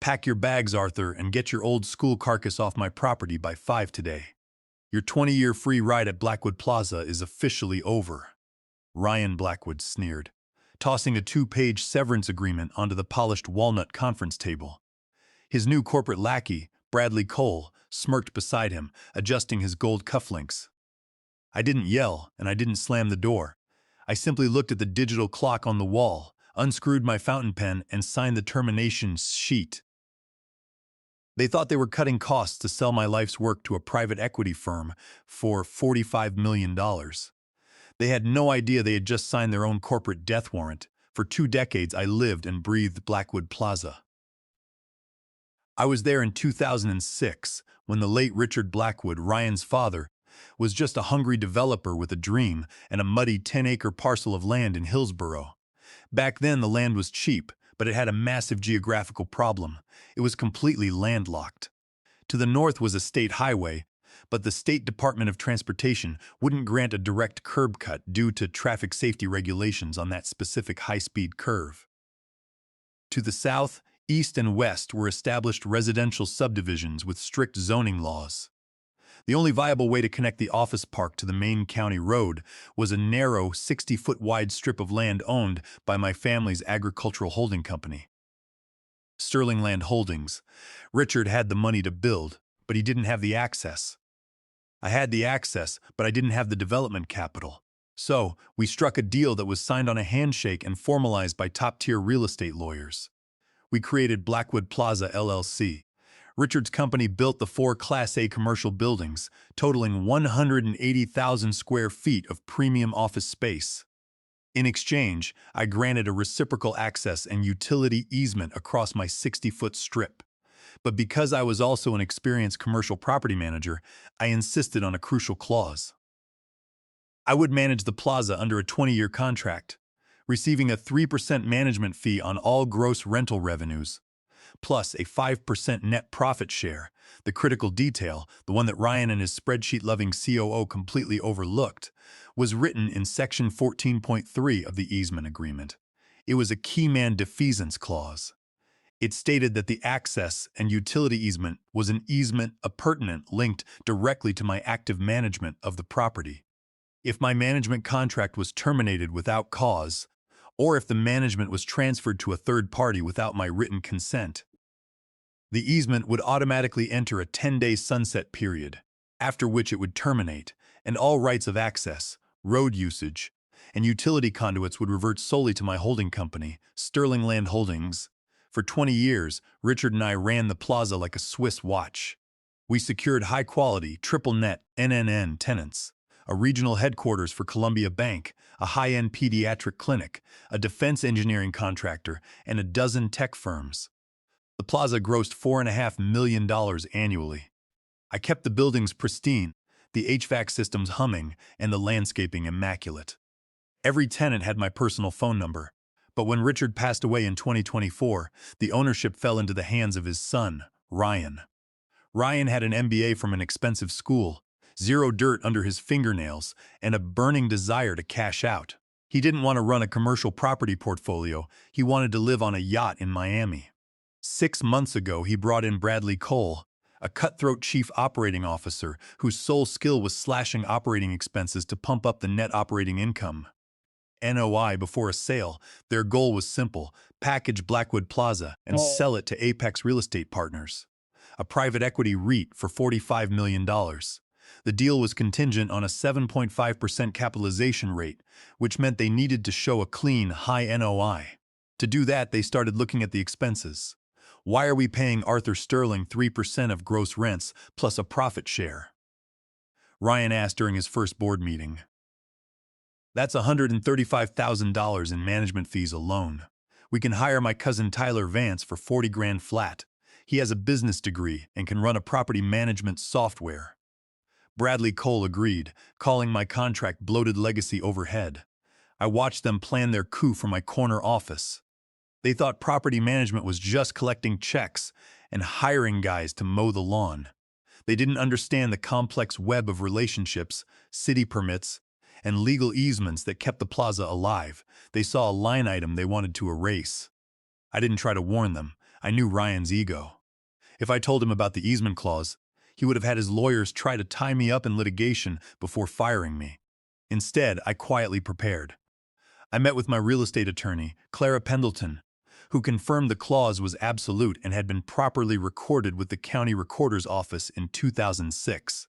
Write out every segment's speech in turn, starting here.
Pack your bags, Arthur, and get your old school carcass off my property by 5 today. Your 20-year free ride at Blackwood Plaza is officially over." Ryan Blackwood sneered, tossing a 2-page severance agreement onto the polished walnut conference table. His new corporate lackey, Bradley Cole, smirked beside him, adjusting his gold cufflinks. I didn't yell, and I didn't slam the door. I simply looked at the digital clock on the wall, unscrewed my fountain pen, and signed the termination sheet. They thought they were cutting costs to sell my life's work to a private equity firm for $45 million. They had no idea they had just signed their own corporate death warrant. For 2 decades, I lived and breathed Blackwood Plaza. I was there in 2006, when the late Richard Blackwood, Ryan's father, was just a hungry developer with a dream and a muddy 10-acre parcel of land in Hillsborough. Back then, the land was cheap, but it had a massive geographical problem. It was completely landlocked. To the north was a state highway, but the State Department of Transportation wouldn't grant a direct curb cut due to traffic safety regulations on that specific high-speed curve. To the south, east, and west were established residential subdivisions with strict zoning laws. The only viable way to connect the office park to the main county road was a narrow, 60-foot wide strip of land owned by my family's agricultural holding company, Sterling Land Holdings. Richard had the money to build, but he didn't have the access. I had the access, but I didn't have the development capital. So, we struck a deal that was signed on a handshake and formalized by top-tier real estate lawyers. We created Blackwood Plaza LLC. Richard's company built the 4 Class A commercial buildings, totaling 180,000 square feet of premium office space. In exchange, I granted a reciprocal access and utility easement across my 60-foot strip. But because I was also an experienced commercial property manager, I insisted on a crucial clause. I would manage the plaza under a 20-year contract, receiving a 3% management fee on all gross rental revenues, plus a 5% net profit share. The critical detail, the one that Ryan and his spreadsheet-loving COO completely overlooked, was written in Section 14.3 of the easement agreement. It was a key man defeasance clause. It stated that the access and utility easement was an easement appurtenant linked directly to my active management of the property. If my management contract was terminated without cause, or if the management was transferred to a third party without my written consent, the easement would automatically enter a 10-day sunset period, after which it would terminate, and all rights of access, road usage, and utility conduits would revert solely to my holding company, Sterling Land Holdings. For 20 years, Richard and I ran the plaza like a Swiss watch. We secured high-quality, triple-net NNN tenants, a regional headquarters for Columbia Bank, a high-end pediatric clinic, a defense engineering contractor, and a dozen tech firms. The plaza grossed $4.5 million annually. I kept the buildings pristine, the HVAC systems humming, and the landscaping immaculate. Every tenant had my personal phone number, but when Richard passed away in 2024, the ownership fell into the hands of his son, Ryan. Ryan had an MBA from an expensive school, zero dirt under his fingernails, and a burning desire to cash out. He didn't want to run a commercial property portfolio, he wanted to live on a yacht in Miami. 6 months ago, he brought in Bradley Cole, a cutthroat chief operating officer whose sole skill was slashing operating expenses to pump up the net operating income. NOI before a sale. Their goal was simple: package Blackwood Plaza and sell it to Apex Real Estate Partners, a private equity REIT, for $45 million. The deal was contingent on a 7.5% capitalization rate, which meant they needed to show a clean, high NOI. To do that, they started looking at the expenses. Why are we paying Arthur Sterling 3% of gross rents plus a profit share? Ryan asked during his first board meeting. That's $135,000 in management fees alone. We can hire my cousin Tyler Vance for $40,000 flat. He has a business degree and can run a property management software. Bradley Cole agreed, calling my contract bloated legacy overhead. I watched them plan their coup for my corner office. They thought property management was just collecting checks and hiring guys to mow the lawn. They didn't understand the complex web of relationships, city permits, and legal easements that kept the plaza alive. They saw a line item they wanted to erase. I didn't try to warn them. I knew Ryan's ego. If I told him about the easement clause, he would have had his lawyers try to tie me up in litigation before firing me. Instead, I quietly prepared. I met with my real estate attorney, Clara Pendleton, who confirmed the clause was absolute and had been properly recorded with the county recorder's office in 2006.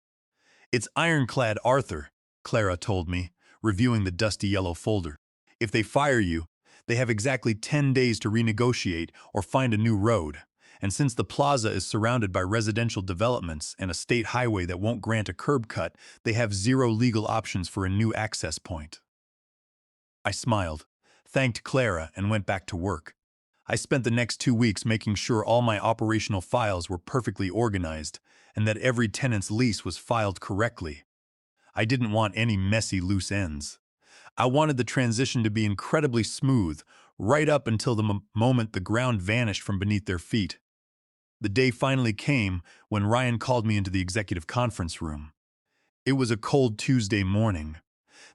"It's ironclad, Arthur," Clara told me, reviewing the dusty yellow folder. "If they fire you, they have exactly 10 days to renegotiate or find a new road. And since the plaza is surrounded by residential developments and a state highway that won't grant a curb cut, they have zero legal options for a new access point." I smiled, thanked Clara, and went back to work. I spent the next 2 weeks making sure all my operational files were perfectly organized and that every tenant's lease was filed correctly. I didn't want any messy loose ends. I wanted the transition to be incredibly smooth, right up until the moment the ground vanished from beneath their feet. The day finally came when Ryan called me into the executive conference room. It was a cold Tuesday morning.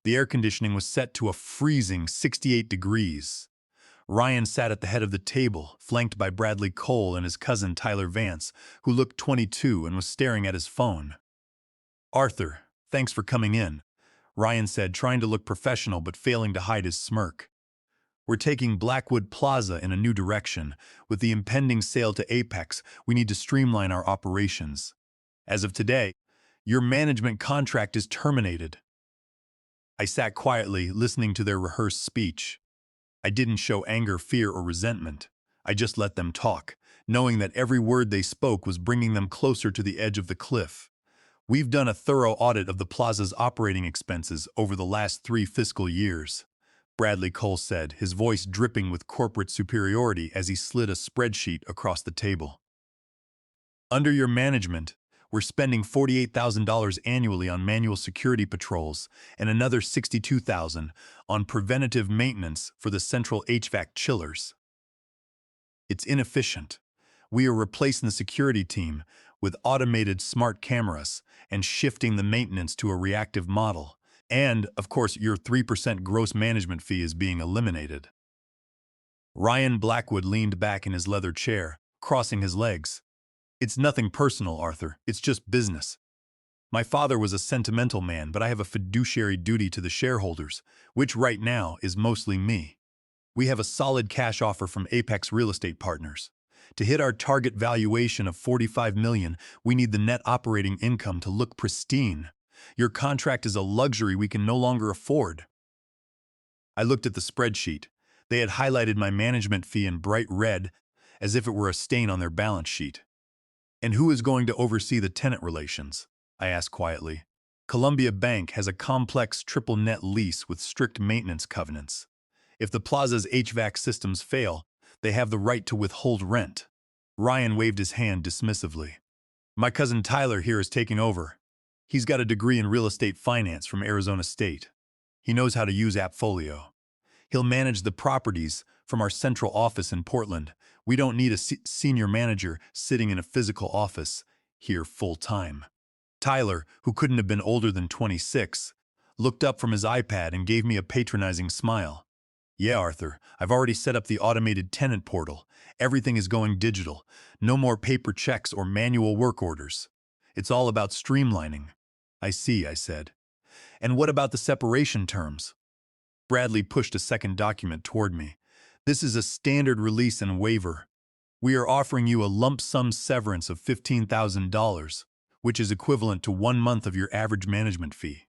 The air conditioning was set to a freezing 68 degrees. Ryan sat at the head of the table, flanked by Bradley Cole and his cousin Tyler Vance, who looked 22 and was staring at his phone. "Arthur, thanks for coming in," Ryan said, trying to look professional but failing to hide his smirk. "We're taking Blackwood Plaza in a new direction. With the impending sale to Apex, we need to streamline our operations. As of today, your management contract is terminated." I sat quietly, listening to their rehearsed speech. I didn't show anger, fear, or resentment. I just let them talk, knowing that every word they spoke was bringing them closer to the edge of the cliff. "We've done a thorough audit of the plaza's operating expenses over the last 3 fiscal years," Bradley Cole said, his voice dripping with corporate superiority as he slid a spreadsheet across the table. "Under your management, we're spending $48,000 annually on manual security patrols and another $62,000 on preventative maintenance for the central HVAC chillers. It's inefficient. We are replacing the security team with automated smart cameras and shifting the maintenance to a reactive model. And, of course, your 3% gross management fee is being eliminated." Ryan Blackwood leaned back in his leather chair, crossing his legs. "It's nothing personal, Arthur. It's just business. My father was a sentimental man, but I have a fiduciary duty to the shareholders, which right now is mostly me. We have a solid cash offer from Apex Real Estate Partners. To hit our target valuation of $45 million, we need the net operating income to look pristine. Your contract is a luxury we can no longer afford." I looked at the spreadsheet. They had highlighted my management fee in bright red, as if it were a stain on their balance sheet. "And who is going to oversee the tenant relations?" I asked quietly. "Columbia Bank has a complex triple net lease with strict maintenance covenants. If the plaza's HVAC systems fail, they have the right to withhold rent." Ryan waved his hand dismissively. "My cousin Tyler here is taking over. He's got a degree in real estate finance from Arizona State. He knows how to use Appfolio. He'll manage the properties from our central office in Portland. We don't need a senior manager sitting in a physical office here full-time." Tyler, who couldn't have been older than 26, looked up from his iPad and gave me a patronizing smile. "Yeah, Arthur, I've already set up the automated tenant portal. Everything is going digital. No more paper checks or manual work orders. It's all about streamlining." "I see," I said. "And what about the separation terms?" Bradley pushed a second document toward me. "This is a standard release and waiver. We are offering you a lump sum severance of $15,000, which is equivalent to 1 month of your average management fee.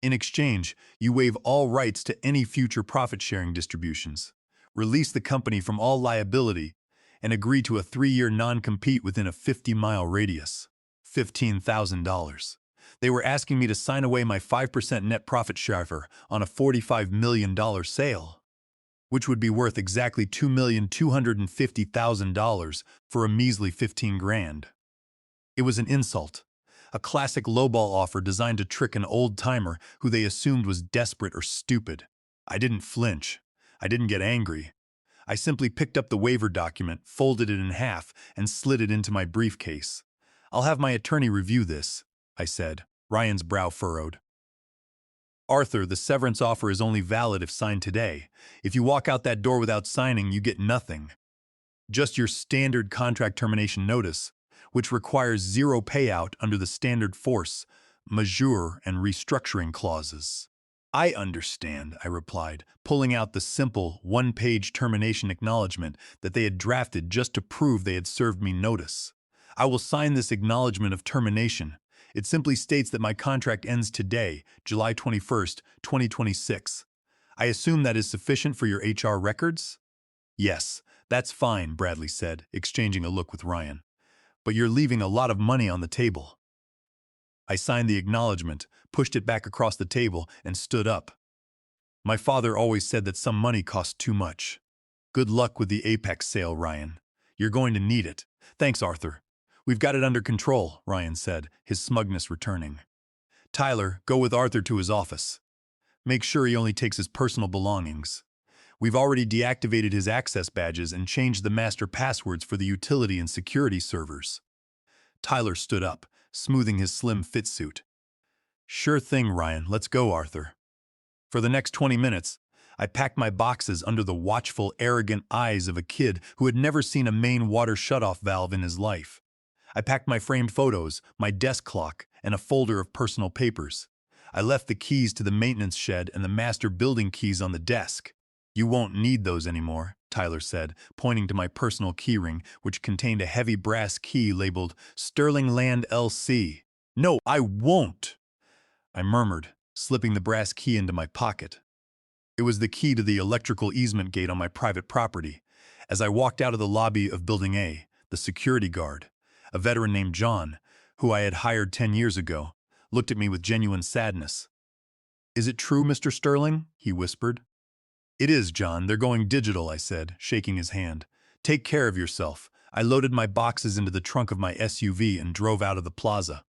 In exchange, you waive all rights to any future profit-sharing distributions, release the company from all liability, and agree to a 3-year non-compete within a 50-mile radius. $15,000. They were asking me to sign away my 5% net profit share on a $45 million sale, which would be worth exactly $2,250,000 for a measly 15 grand. It was an insult, a classic lowball offer designed to trick an old-timer who they assumed was desperate or stupid. I didn't flinch. I didn't get angry. I simply picked up the waiver document, folded it in half, and slid it into my briefcase. "I'll have my attorney review this," I said. Ryan's brow furrowed. "Arthur, the severance offer is only valid if signed today. If you walk out that door without signing, you get nothing." Just your standard contract termination notice, which requires zero payout under the standard force, majeure, and restructuring clauses. I understand, I replied, pulling out the simple, one-page termination acknowledgement that they had drafted just to prove they had served me notice. I will sign this acknowledgement of termination. It simply states that my contract ends today, July 21st, 2026. I assume that is sufficient for your HR records? Yes, that's fine, Bradley said, exchanging a look with Ryan. But you're leaving a lot of money on the table. I signed the acknowledgement, pushed it back across the table, and stood up. My father always said that some money costs too much. Good luck with the Apex sale, Ryan. You're going to need it. Thanks, Arthur. We've got it under control, Ryan said, his smugness returning. Tyler, go with Arthur to his office. Make sure he only takes his personal belongings. We've already deactivated his access badges and changed the master passwords for the utility and security servers. Tyler stood up, smoothing his slim fit suit. Sure thing, Ryan. Let's go, Arthur. For the next 20 minutes, I packed my boxes under the watchful, arrogant eyes of a kid who had never seen a main water shutoff valve in his life. I packed my framed photos, my desk clock, and a folder of personal papers. I left the keys to the maintenance shed and the master building keys on the desk. You won't need those anymore, Tyler said, pointing to my personal keyring, which contained a heavy brass key labeled Sterling Land LC. No, I won't, I murmured, slipping the brass key into my pocket. It was the key to the electrical easement gate on my private property. As I walked out of the lobby of Building A, the security guard, a veteran named John, who I had hired 10 years ago, looked at me with genuine sadness. Is it true, Mr. Sterling? He whispered. It is, John. They're going digital, I said, shaking his hand. Take care of yourself. I loaded my boxes into the trunk of my SUV and drove out of the plaza.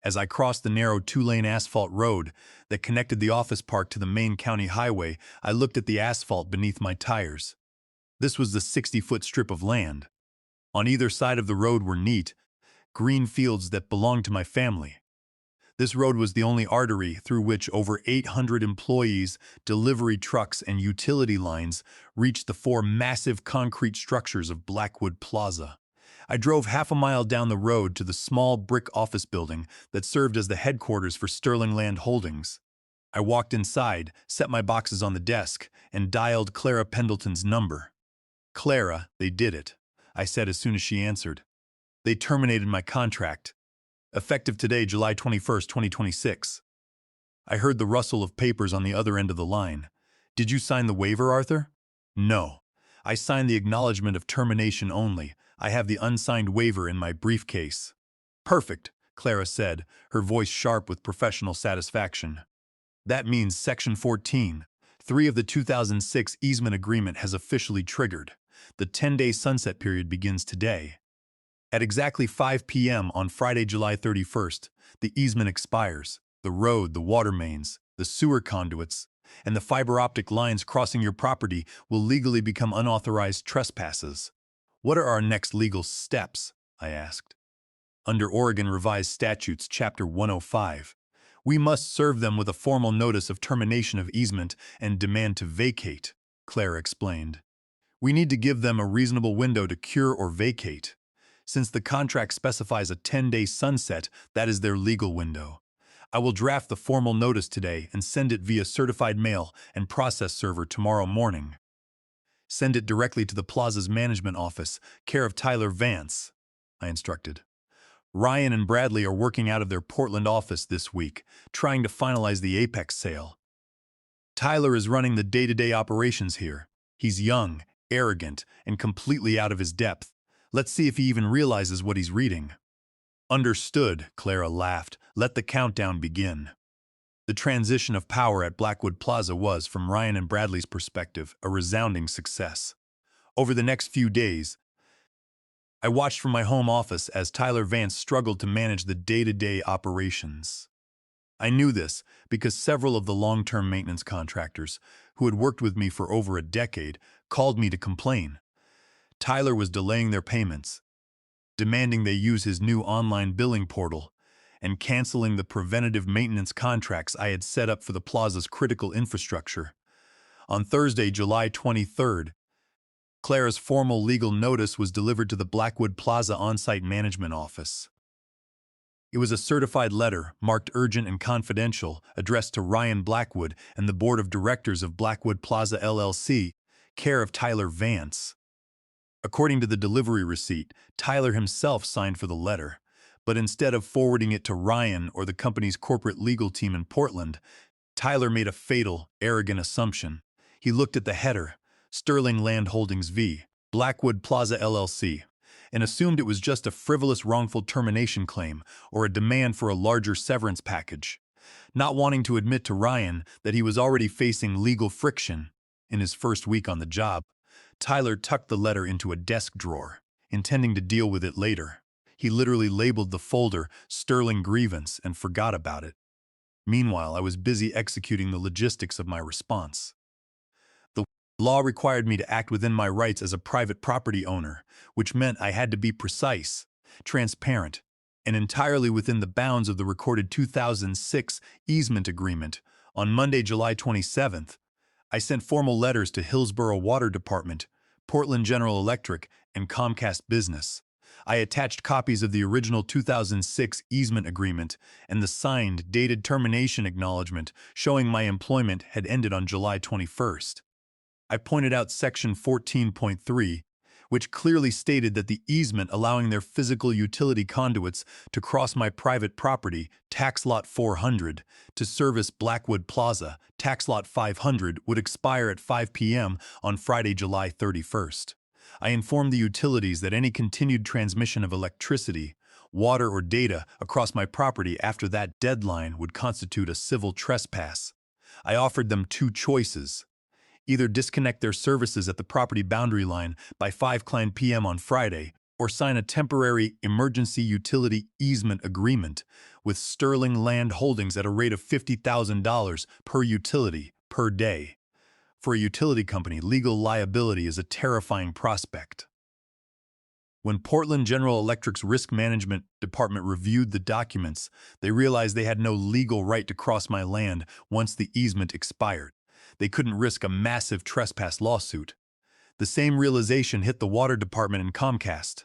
As I crossed the narrow two-lane asphalt road that connected the office park to the main county highway, I looked at the asphalt beneath my tires. This was the 60-foot strip of land. On either side of the road were neat, green fields that belonged to my family. This road was the only artery through which over 800 employees, delivery trucks, and utility lines reached the four massive concrete structures of Blackwood Plaza. I drove half a mile down the road to the small brick office building that served as the headquarters for Sterling Land Holdings. I walked inside, set my boxes on the desk, and dialed Clara Pendleton's number. Clara, they did it, I said as soon as she answered. They terminated my contract. Effective today, July 21st, 2026. I heard the rustle of papers on the other end of the line. Did you sign the waiver, Arthur? No. I signed the acknowledgement of termination only. I have the unsigned waiver in my briefcase. Perfect, Clara said, her voice sharp with professional satisfaction. That means Section 14, 3 of the 2006 easement agreement has officially triggered. The 10-day sunset period begins today. At exactly 5 p.m. on Friday, July 31st, the easement expires. The road, the water mains, the sewer conduits, and the fiber optic lines crossing your property will legally become unauthorized trespasses. What are our next legal steps? I asked. Under Oregon Revised Statutes, Chapter 105, we must serve them with a formal notice of termination of easement and demand to vacate, Claire explained. We need to give them a reasonable window to cure or vacate. Since the contract specifies a 10-day sunset, that is their legal window. I will draft the formal notice today and send it via certified mail and process server tomorrow morning. Send it directly to the plaza's management office, care of Tyler Vance, I instructed. Ryan and Bradley are working out of their Portland office this week, trying to finalize the Apex sale. Tyler is running the day-to-day operations here. He's young, arrogant, and completely out of his depth. Let's see if he even realizes what he's reading. Understood, Clara laughed. Let the countdown begin. The transition of power at Blackwood Plaza was, from Ryan and Bradley's perspective, a resounding success. Over the next few days, I watched from my home office as Tyler Vance struggled to manage the day-to-day operations. I knew this because several of the long-term maintenance contractors, who had worked with me for over a decade, called me to complain. Tyler was delaying their payments, demanding they use his new online billing portal, and canceling the preventative maintenance contracts I had set up for the plaza's critical infrastructure. On Thursday, July 23rd, Clara's formal legal notice was delivered to the Blackwood Plaza on-site management office. It was a certified letter, marked urgent and confidential, addressed to Ryan Blackwood and the board of directors of Blackwood Plaza LLC, care of Tyler Vance. According to the delivery receipt, Tyler himself signed for the letter, but instead of forwarding it to Ryan or the company's corporate legal team in Portland, Tyler made a fatal, arrogant assumption. He looked at the header, Sterling Land Holdings v. Blackwood Plaza LLC, and assumed it was just a frivolous wrongful termination claim or a demand for a larger severance package. Not wanting to admit to Ryan that he was already facing legal friction in his first week on the job, Tyler tucked the letter into a desk drawer, intending to deal with it later. He literally labeled the folder Sterling Grievance and forgot about it. Meanwhile, I was busy executing the logistics of my response. The law required me to act within my rights as a private property owner, which meant I had to be precise, transparent, and entirely within the bounds of the recorded 2006 easement agreement. On Monday, July 27th, I sent formal letters to Hillsborough Water Department, Portland General Electric, and Comcast Business. I attached copies of the original 2006 easement agreement and the signed, dated termination acknowledgement showing my employment had ended on July 21st. I pointed out Section 14.3, which clearly stated that the easement allowing their physical utility conduits to cross my private property, tax lot 400, to service Blackwood Plaza, tax lot 500, would expire at 5 p.m. on Friday, July 31st. I informed the utilities that any continued transmission of electricity, water, or data across my property after that deadline would constitute a civil trespass. I offered them two choices: either disconnect their services at the property boundary line by 5 p.m. on Friday, or sign a temporary emergency utility easement agreement with Sterling Land Holdings at a rate of $50,000 per utility per day. For a utility company, legal liability is a terrifying prospect. When Portland General Electric's Risk Management Department reviewed the documents, they realized they had no legal right to cross my land once the easement expired. They couldn't risk a massive trespass lawsuit. The same realization hit the Water Department and Comcast.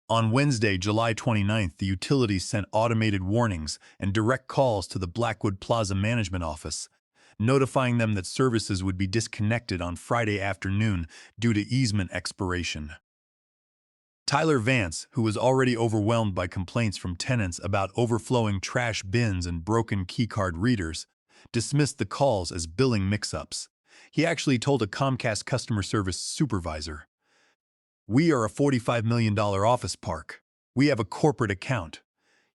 On Wednesday, July 29th, the utilities sent automated warnings and direct calls to the Blackwood Plaza Management Office, notifying them that services would be disconnected on Friday afternoon due to easement expiration. Tyler Vance, who was already overwhelmed by complaints from tenants about overflowing trash bins and broken keycard readers, dismissed the calls as billing mix-ups. He actually told a Comcast customer service supervisor, "We are a $45 million office park. We have a corporate account.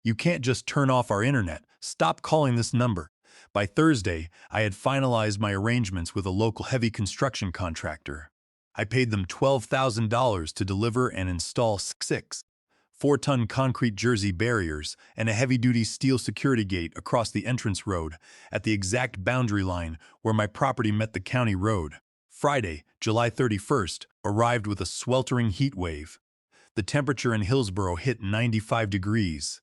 You can't just turn off our internet. Stop calling this number." By Thursday, I had finalized my arrangements with a local heavy construction contractor. I paid them $12,000 to deliver and install 6 4-ton concrete jersey barriers and a heavy-duty steel security gate across the entrance road at the exact boundary line where my property met the county road. Friday, July 31st, arrived with a sweltering heat wave. The temperature in Hillsborough hit 95 degrees.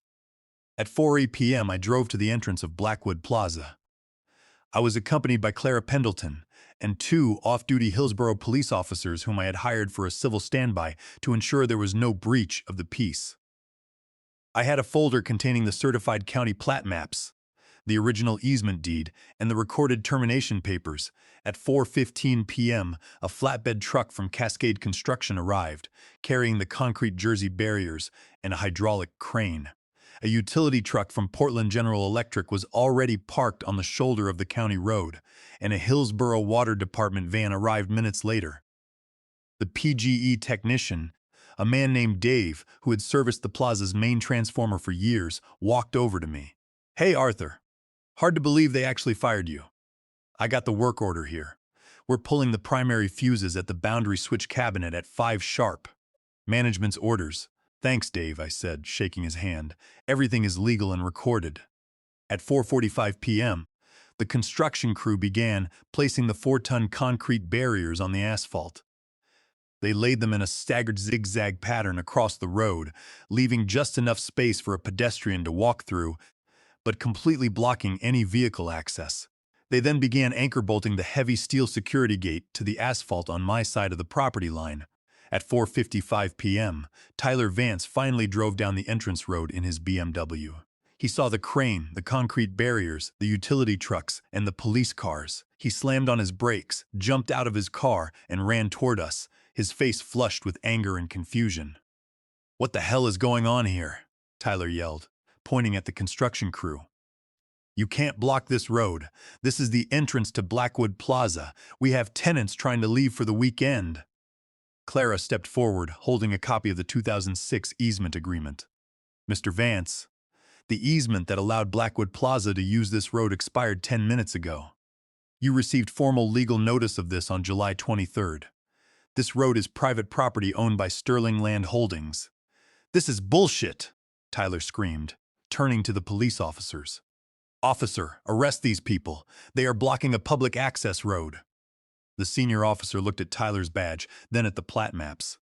At 4 p.m., I drove to the entrance of Blackwood Plaza. I was accompanied by Clara Pendleton and 2 off-duty Hillsborough police officers whom I had hired for a civil standby to ensure there was no breach of the peace. I had a folder containing the certified county plat maps, the original easement deed, and the recorded termination papers. At 4:15 p.m., a flatbed truck from Cascade Construction arrived, carrying the concrete jersey barriers and a hydraulic crane. A utility truck from Portland General Electric was already parked on the shoulder of the county road, and a Hillsborough Water Department van arrived minutes later. The PGE technician, a man named Dave, who had serviced the plaza's main transformer for years, walked over to me. "Hey, Arthur. Hard to believe they actually fired you. I got the work order here. We're pulling the primary fuses at the boundary switch cabinet at 5 sharp. Management's orders." "Thanks, Dave," I said, shaking his hand. "Everything is legal and recorded." At 4:45 p.m., the construction crew began placing the 4-ton concrete barriers on the asphalt. They laid them in a staggered zigzag pattern across the road, leaving just enough space for a pedestrian to walk through, but completely blocking any vehicle access. They then began anchor bolting the heavy steel security gate to the asphalt on my side of the property line. At 4:55 p.m., Tyler Vance finally drove down the entrance road in his BMW. He saw the crane, the concrete barriers, the utility trucks, and the police cars. He slammed on his brakes, jumped out of his car, and ran toward us, his face flushed with anger and confusion. "What the hell is going on here?" Tyler yelled, pointing at the construction crew. "You can't block this road. This is the entrance to Blackwood Plaza. We have tenants trying to leave for the weekend." Clara stepped forward, holding a copy of the 2006 easement agreement. "Mr. Vance, the easement that allowed Blackwood Plaza to use this road expired 10 minutes ago. You received formal legal notice of this on July 23rd. This road is private property owned by Sterling Land Holdings." "This is bullshit," Tyler screamed, turning to the police officers. "Officer, arrest these people. They are blocking a public access road." The senior officer looked at Tyler's badge, then at the plat maps.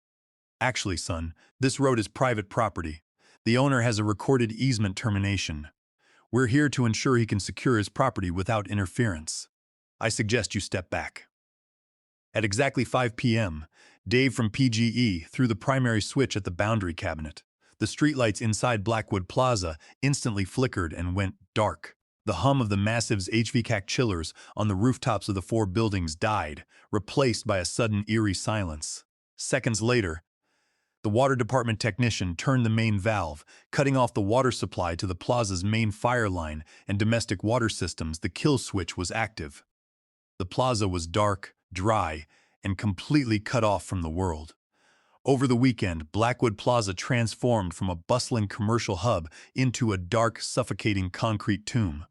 "Actually, son, this road is private property. The owner has a recorded easement termination. We're here to ensure he can secure his property without interference. I suggest you step back." At exactly 5 p.m., Dave from PGE threw the primary switch at the boundary cabinet. The streetlights inside Blackwood Plaza instantly flickered and went dark. The hum of the massive HVAC chillers on the rooftops of the 4 buildings died, replaced by a sudden eerie silence. Seconds later, the water department technician turned the main valve, cutting off the water supply to the plaza's main fire line and domestic water systems. The kill switch was active. The plaza was dark, dry, and completely cut off from the world. Over the weekend, Blackwood Plaza transformed from a bustling commercial hub into a dark, suffocating concrete tomb.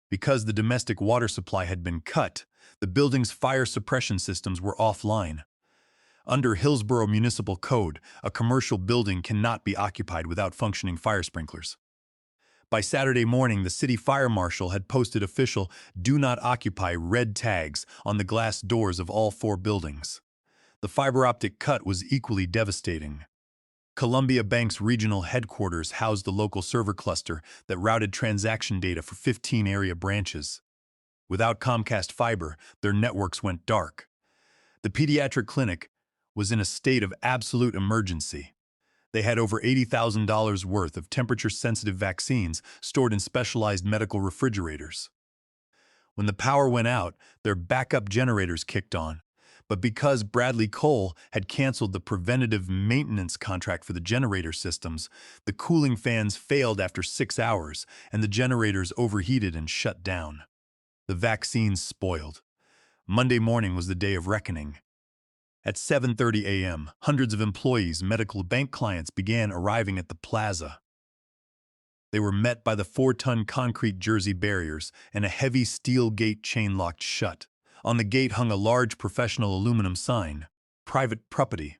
Because the domestic water supply had been cut, the building's fire suppression systems were offline. Under Hillsborough Municipal Code, a commercial building cannot be occupied without functioning fire sprinklers. By Saturday morning, the city fire marshal had posted official "Do Not Occupy" red tags on the glass doors of all 4 buildings. The fiber optic cut was equally devastating. Columbia Bank's regional headquarters housed the local server cluster that routed transaction data for 15 area branches. Without Comcast fiber, their networks went dark. The pediatric clinic was in a state of absolute emergency. They had over $80,000 worth of temperature-sensitive vaccines stored in specialized medical refrigerators. When the power went out, their backup generators kicked on. But because Bradley Cole had canceled the preventative maintenance contract for the generator systems, the cooling fans failed after 6 hours, and the generators overheated and shut down. The vaccines spoiled. Monday morning was the day of reckoning. At 7:30 a.m., hundreds of employees, medical bank clients began arriving at the plaza. They were met by the 4-ton concrete jersey barriers and a heavy steel gate chain locked shut. On the gate hung a large professional aluminum sign, "Private Property,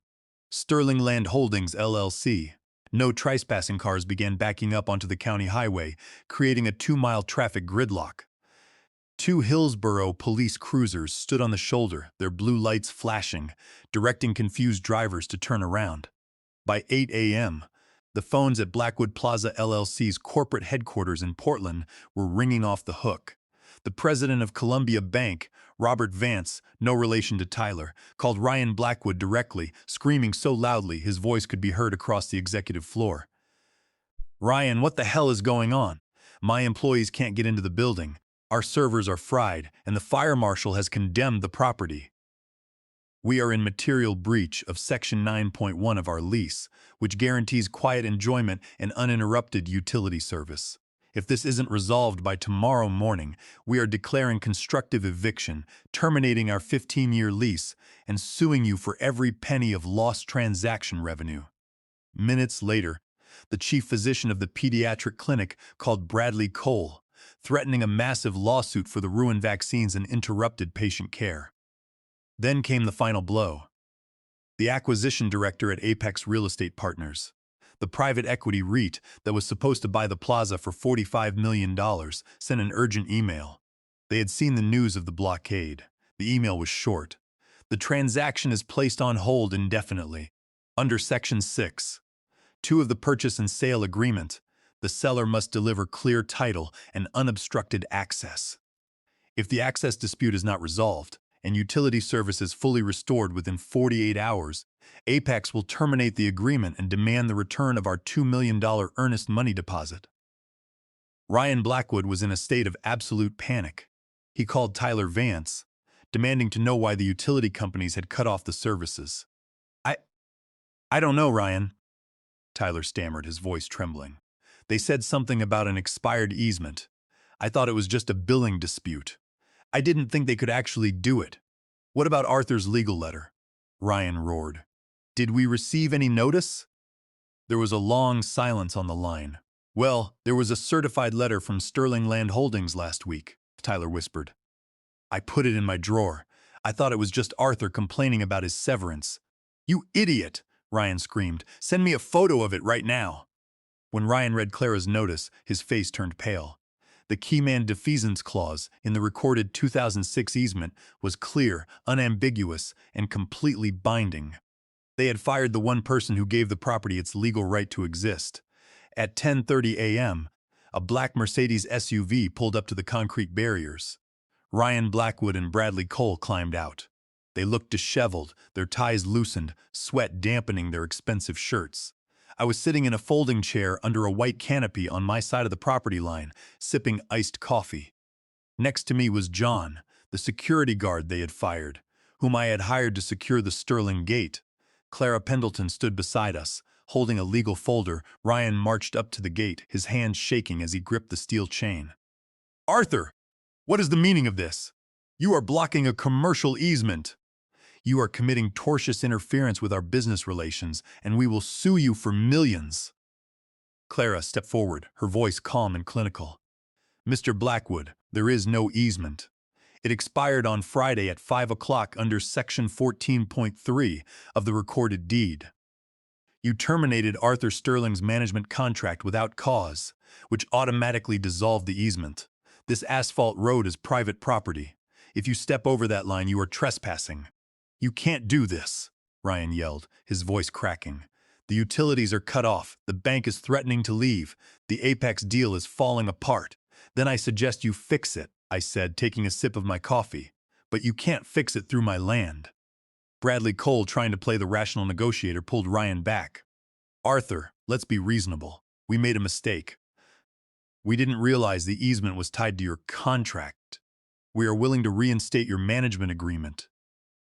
Sterling Land Holdings, LLC." No trespassing cars began backing up onto the county highway, creating a 2-mile traffic gridlock. 2 Hillsborough police cruisers stood on the shoulder, their blue lights flashing, directing confused drivers to turn around. By 8 a.m., the phones at Blackwood Plaza LLC's corporate headquarters in Portland were ringing off the hook. The president of Columbia Bank, Robert Vance, no relation to Tyler, called Ryan Blackwood directly, screaming so loudly his voice could be heard across the executive floor. "Ryan, what the hell is going on? My employees can't get into the building. Our servers are fried, and the fire marshal has condemned the property. We are in material breach of Section 9.1 of our lease, which guarantees quiet enjoyment and uninterrupted utility service. If this isn't resolved by tomorrow morning, we are declaring constructive eviction, terminating our 15-year lease, and suing you for every penny of lost transaction revenue." Minutes later, the chief physician of the pediatric clinic called Bradley Cole, threatening a massive lawsuit for the ruined vaccines and interrupted patient care. Then came the final blow. The acquisition director at Apex Real Estate Partners, the private equity REIT that was supposed to buy the plaza for $45 million, sent an urgent email. They had seen the news of the blockade. The email was short. "The transaction is placed on hold indefinitely. Under Section 6(2) of the purchase and sale agreement, the seller must deliver clear title and unobstructed access." If the access dispute is not resolved and utility service is fully restored within 48 hours, Apex will terminate the agreement and demand the return of our $2 million earnest money deposit. Ryan Blackwood was in a state of absolute panic. He called Tyler Vance, demanding to know why the utility companies had cut off the services. I don't know, Ryan, Tyler stammered, his voice trembling. They said something about an expired easement. I thought it was just a billing dispute. I didn't think they could actually do it. What about Arthur's legal letter? Ryan roared. Did we receive any notice? There was a long silence on the line. Well, there was a certified letter from Sterling Land Holdings last week, Tyler whispered. I put it in my drawer. I thought it was just Arthur complaining about his severance. You idiot, Ryan screamed. Send me a photo of it right now. When Ryan read Clara's notice, his face turned pale. The keyman defeasance clause in the recorded 2006 easement was clear, unambiguous, and completely binding. They had fired the one person who gave the property its legal right to exist. At 10:30 a.m., a black Mercedes SUV pulled up to the concrete barriers. Ryan Blackwood and Bradley Cole climbed out. They looked disheveled, their ties loosened, sweat dampening their expensive shirts. I was sitting in a folding chair under a white canopy on my side of the property line, sipping iced coffee. Next to me was John, the security guard they had fired, whom I had hired to secure the Sterling gate. Clara Pendleton stood beside us, holding a legal folder. Ryan marched up to the gate, his hands shaking as he gripped the steel chain. Arthur, what is the meaning of this? You are blocking a commercial easement. You are committing tortious interference with our business relations, and we will sue you for millions. Clara stepped forward, her voice calm and clinical. Mr. Blackwood, there is no easement. It expired on Friday at 5 o'clock under Section 14.3 of the recorded deed. You terminated Arthur Sterling's management contract without cause, which automatically dissolved the easement. This asphalt road is private property. If you step over that line, you are trespassing. You can't do this, Ryan yelled, his voice cracking. The utilities are cut off, the bank is threatening to leave, the Apex deal is falling apart. Then I suggest you fix it, I said, taking a sip of my coffee. But you can't fix it through my land. Bradley Cole, trying to play the rational negotiator, pulled Ryan back. Arthur, let's be reasonable. We made a mistake. We didn't realize the easement was tied to your contract. We are willing to reinstate your management agreement.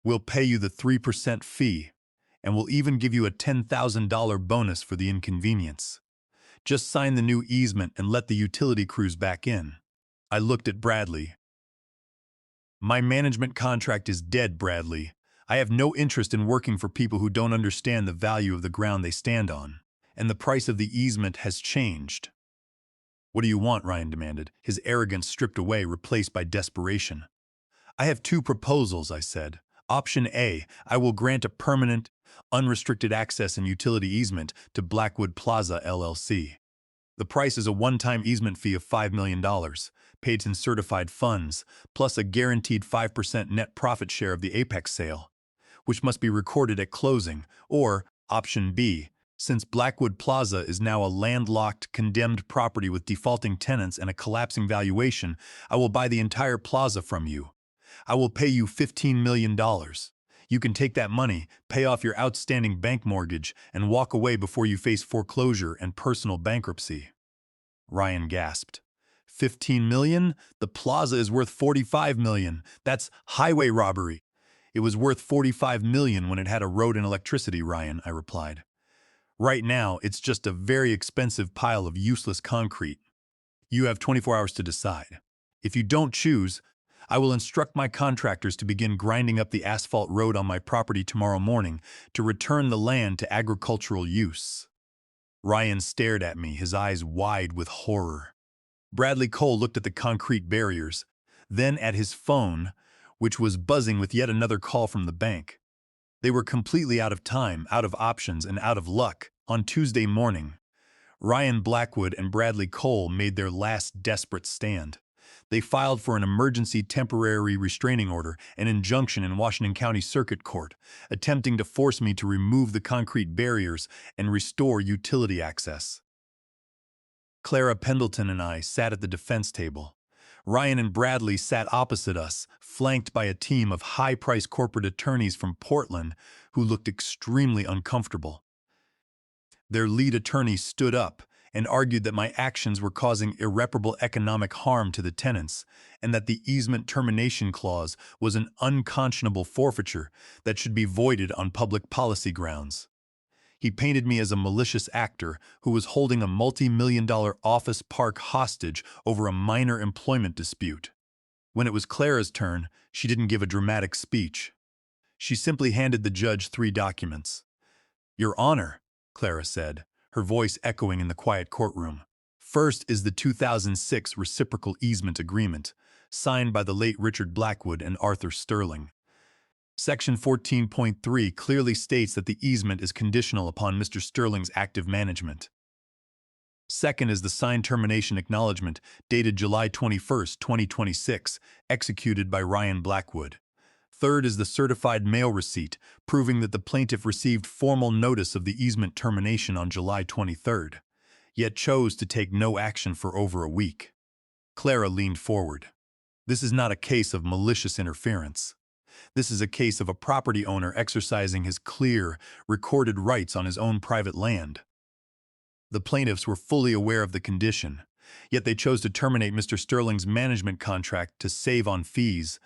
We'll pay you the 3% fee, and we'll even give you a $10,000 bonus for the inconvenience. Just sign the new easement and let the utility crews back in. I looked at Bradley. My management contract is dead, Bradley. I have no interest in working for people who don't understand the value of the ground they stand on, and the price of the easement has changed. What do you want? Ryan demanded, his arrogance stripped away, replaced by desperation. I have two proposals, I said. Option A, I will grant a permanent, unrestricted access and utility easement to Blackwood Plaza, LLC. The price is a one-time easement fee of $5 million, paid in certified funds, plus a guaranteed 5% net profit share of the Apex sale, which must be recorded at closing. Or, Option B, since Blackwood Plaza is now a landlocked, condemned property with defaulting tenants and a collapsing valuation, I will buy the entire plaza from you. I will pay you $15 million. You can take that money, pay off your outstanding bank mortgage, and walk away before you face foreclosure and personal bankruptcy. Ryan gasped. $15 million? The plaza is worth $45 million. That's highway robbery. It was worth $45 million when it had a road and electricity, Ryan, I replied. Right now, it's just a very expensive pile of useless concrete. You have 24 hours to decide. If you don't choose, I will instruct my contractors to begin grinding up the asphalt road on my property tomorrow morning to return the land to agricultural use. Ryan stared at me, his eyes wide with horror. Bradley Cole looked at the concrete barriers, then at his phone, which was buzzing with yet another call from the bank. They were completely out of time, out of options, and out of luck. On Tuesday morning, Ryan Blackwood and Bradley Cole made their last desperate stand. They filed for an emergency temporary restraining order, an injunction in Washington County Circuit Court, attempting to force me to remove the concrete barriers and restore utility access. Clara Pendleton and I sat at the defense table. Ryan and Bradley sat opposite us, flanked by a team of high-priced corporate attorneys from Portland who looked extremely uncomfortable. Their lead attorney stood up and argued that my actions were causing irreparable economic harm to the tenants and that the easement termination clause was an unconscionable forfeiture that should be voided on public policy grounds. He painted me as a malicious actor who was holding a multi-million-dollar office park hostage over a minor employment dispute. When it was Clara's turn, she didn't give a dramatic speech. She simply handed the judge 3 documents. "Your Honor," Clara said, her voice echoing in the quiet courtroom. "First is the 2006 Reciprocal Easement Agreement, signed by the late Richard Blackwood and Arthur Sterling. Section 14.3 clearly states that the easement is conditional upon Mr. Sterling's active management. Second is the signed termination acknowledgement dated July 21, 2026, executed by Ryan Blackwood. Third is the certified mail receipt proving that the plaintiff received formal notice of the easement termination on July 23rd, yet chose to take no action for over a week." Clara leaned forward. "This is not a case of malicious interference. This is a case of a property owner exercising his clear, recorded rights on his own private land. The plaintiffs were fully aware of the condition, yet they chose to terminate Mr. Sterling's management contract to save on fees,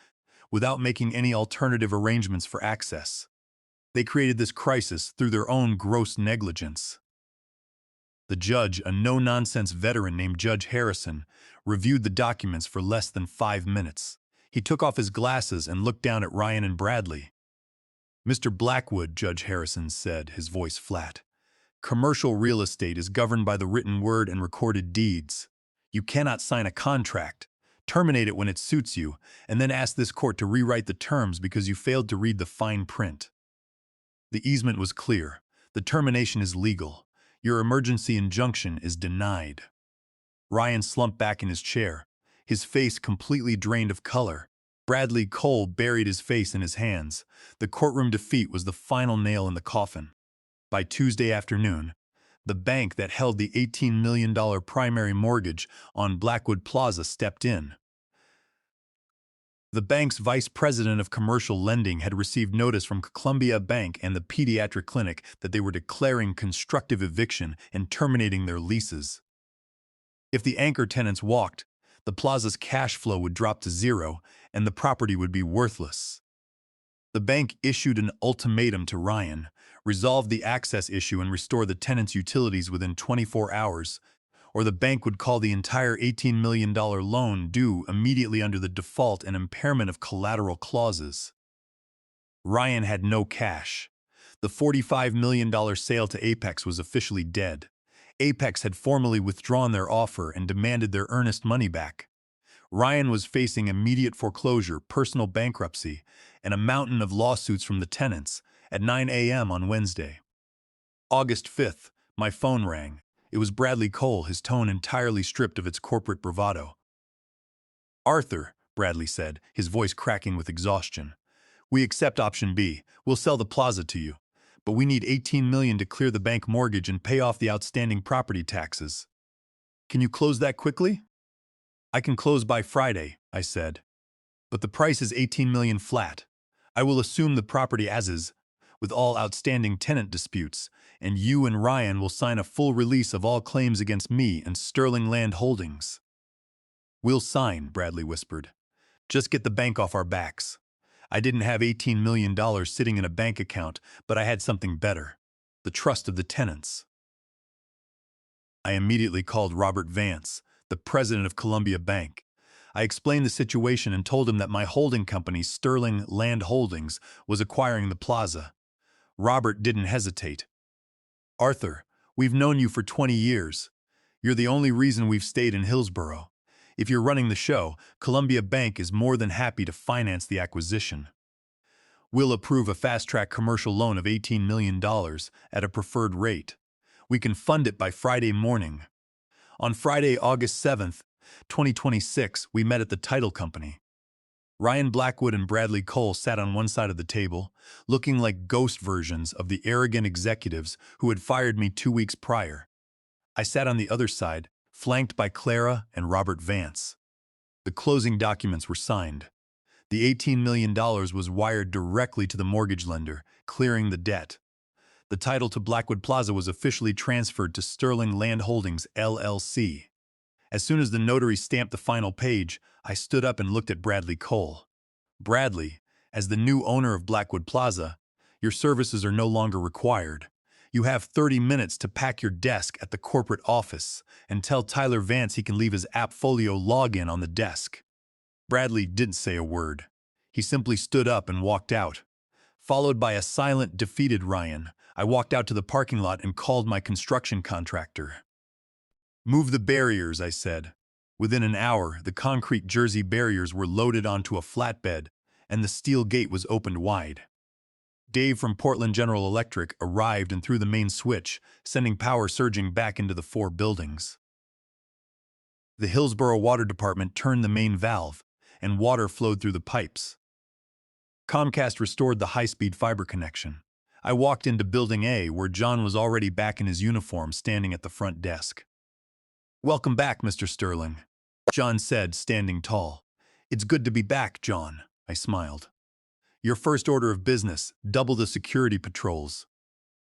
without making any alternative arrangements for access. They created this crisis through their own gross negligence." The judge, a no-nonsense veteran named Judge Harrison, reviewed the documents for less than 5 minutes. He took off his glasses and looked down at Ryan and Bradley. "Mr. Blackwood," Judge Harrison said, his voice flat, "commercial real estate is governed by the written word and recorded deeds. You cannot sign a contract, terminate it when it suits you, and then ask this court to rewrite the terms because you failed to read the fine print. The easement was clear. The termination is legal. Your emergency injunction is denied." Ryan slumped back in his chair, his face completely drained of color. Bradley Cole buried his face in his hands. The courtroom defeat was the final nail in the coffin. By Tuesday afternoon, the bank that held the $18 million primary mortgage on Blackwood Plaza stepped in. The bank's vice president of commercial lending had received notice from Columbia Bank and the pediatric clinic that they were declaring constructive eviction and terminating their leases. If the anchor tenants walked, the plaza's cash flow would drop to zero and the property would be worthless. The bank issued an ultimatum to Ryan: resolve the access issue and restore the tenants' utilities within 24 hours, or the bank would call the entire $18 million loan due immediately under the default and impairment of collateral clauses. Ryan had no cash. The $45 million sale to Apex was officially dead. Apex had formally withdrawn their offer and demanded their earnest money back. Ryan was facing immediate foreclosure, personal bankruptcy, and a mountain of lawsuits from the tenants at 9 a.m. on Wednesday. August 5th, my phone rang. It was Bradley Cole, his tone entirely stripped of its corporate bravado. "Arthur," Bradley said, his voice cracking with exhaustion, "we accept option B. We'll sell the plaza to you. But we need $18 million to clear the bank mortgage and pay off the outstanding property taxes. Can you close that quickly?" "I can close by Friday," I said. "But the price is $18 million flat. I will assume the property as is, with all outstanding tenant disputes, and you and Ryan will sign a full release of all claims against me and Sterling Land Holdings." "We'll sign," Bradley whispered. "Just get the bank off our backs." I didn't have $18 million sitting in a bank account, but I had something better: the trust of the tenants. I immediately called Robert Vance, the president of Columbia Bank. I explained the situation and told him that my holding company, Sterling Land Holdings, was acquiring the plaza. Robert didn't hesitate. "Arthur, we've known you for 20 years. You're the only reason we've stayed in Hillsborough. If you're running the show, Columbia Bank is more than happy to finance the acquisition. We'll approve a fast-track commercial loan of $18 million at a preferred rate. We can fund it by Friday morning." On Friday, August 7th, 2026, we met at the title company. Ryan Blackwood and Bradley Cole sat on one side of the table, looking like ghost versions of the arrogant executives who had fired me 2 weeks prior. I sat on the other side, flanked by Clara and Robert Vance. The closing documents were signed. The $18 million was wired directly to the mortgage lender, clearing the debt. The title to Blackwood Plaza was officially transferred to Sterling Land Holdings, LLC. As soon as the notary stamped the final page, I stood up and looked at Bradley Cole. Bradley, as the new owner of Blackwood Plaza, your services are no longer required. You have 30 minutes to pack your desk at the corporate office and tell Tyler Vance he can leave his Appfolio login on the desk. Bradley didn't say a word. He simply stood up and walked out. Followed by a silent, defeated Ryan, I walked out to the parking lot and called my construction contractor. "Move the barriers," I said. Within an hour, the concrete Jersey barriers were loaded onto a flatbed, and the steel gate was opened wide. Dave from Portland General Electric arrived and threw the main switch, sending power surging back into the 4 buildings. The Hillsborough Water Department turned the main valve, and water flowed through the pipes. Comcast restored the high-speed fiber connection. I walked into Building A, where John was already back in his uniform, standing at the front desk. "Welcome back, Mr. Sterling," John said, standing tall. "It's good to be back, John," I smiled. "Your first order of business, double the security patrols.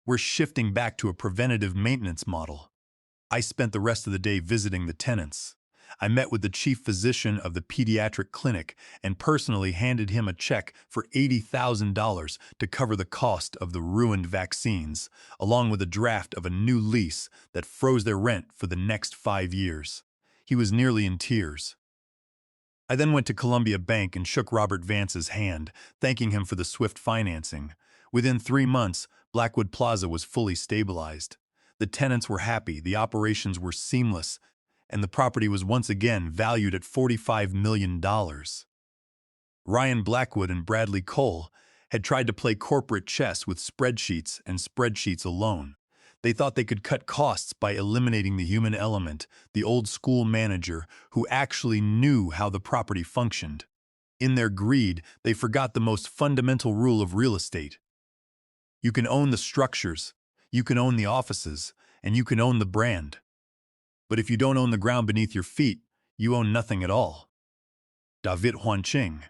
We're shifting back to a preventative maintenance model." I spent the rest of the day visiting the tenants. I met with the chief physician of the pediatric clinic and personally handed him a check for $80,000 to cover the cost of the ruined vaccines, along with a draft of a new lease that froze their rent for the next 5 years. He was nearly in tears. I then went to Columbia Bank and shook Robert Vance's hand, thanking him for the swift financing. Within 3 months, Blackwood Plaza was fully stabilized. The tenants were happy, the operations were seamless, and the property was once again valued at $45 million. Ryan Blackwood and Bradley Cole had tried to play corporate chess with spreadsheets and spreadsheets alone. They thought they could cut costs by eliminating the human element, the old-school manager who actually knew how the property functioned. In their greed, they forgot the most fundamental rule of real estate. You can own the structures, you can own the offices, and you can own the brand. But if you don't own the ground beneath your feet, you own nothing at all. David Huanqing.